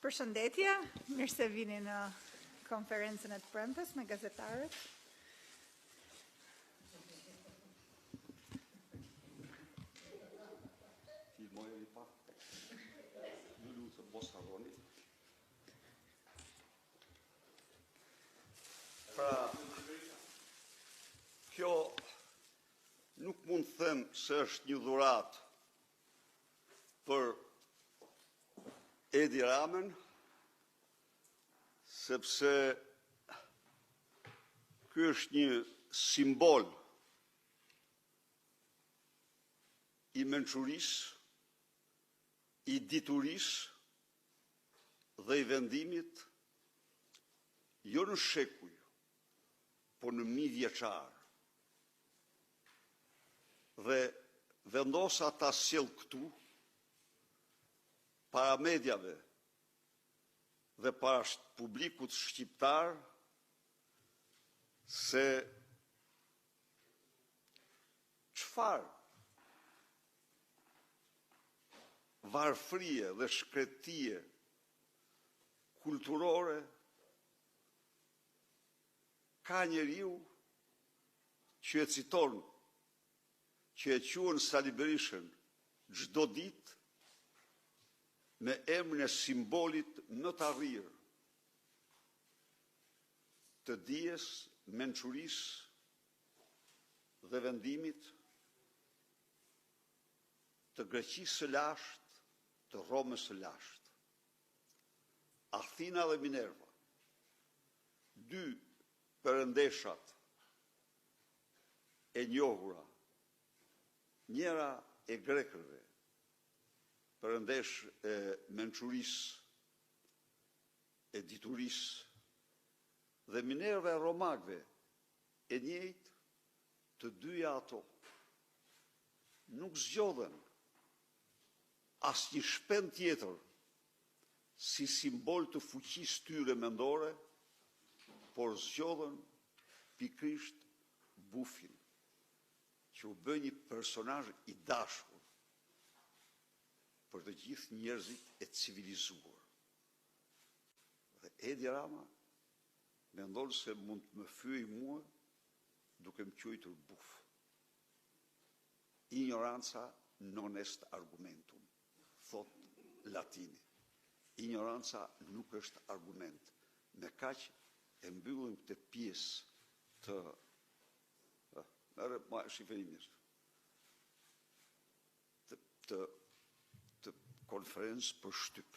Përshëndetje, mirë se vini në konferencën e të premtes me gazetarët. Filmojeni pak. Ju lutem mos harroni. Pra, kjo nuk mund të them se është një dhuratë për Edi Ramën, sepse ky është një simbol i mençurisë, i diturisë dhe i vendimit, jo në shekuj, por në mijëvjeçar. Dhe vendosa ta sjell këtu, para mediave dhe para publikut shqiptar, se çfarë varfrie dhe shkretëtie kulturore ka njeriu që e citon, që e quan Sali Berishën çdo ditë me emrin e simbolit më të arrirë të dijes, mençurisë dhe vendimit të Greqisë së lashtë, të Romës së lashtë. Athina dhe Minerva, dy perëndeshat e njohura, njëra e grekëve, perëndesh e mençurisë, e diturisë, dhe Minerva e romakëve, e njëjtë, të dyja ato nuk zgjodhen asnjë shpend tjetër si simbol të fuqisë tyre mendore, por zgjodhen pikërisht bufin, që u bë një personazh i dashur për të gjithë njerëzit e civilizuar. Dhe Edi Rama mendon se mund të më fyej mua duke më quajtur buf. Ignoranza non est argumentum, thot latini. Ignoranca nuk është argument. Me kaq e mbyllim këtë pjesë të konferencë për shtyp.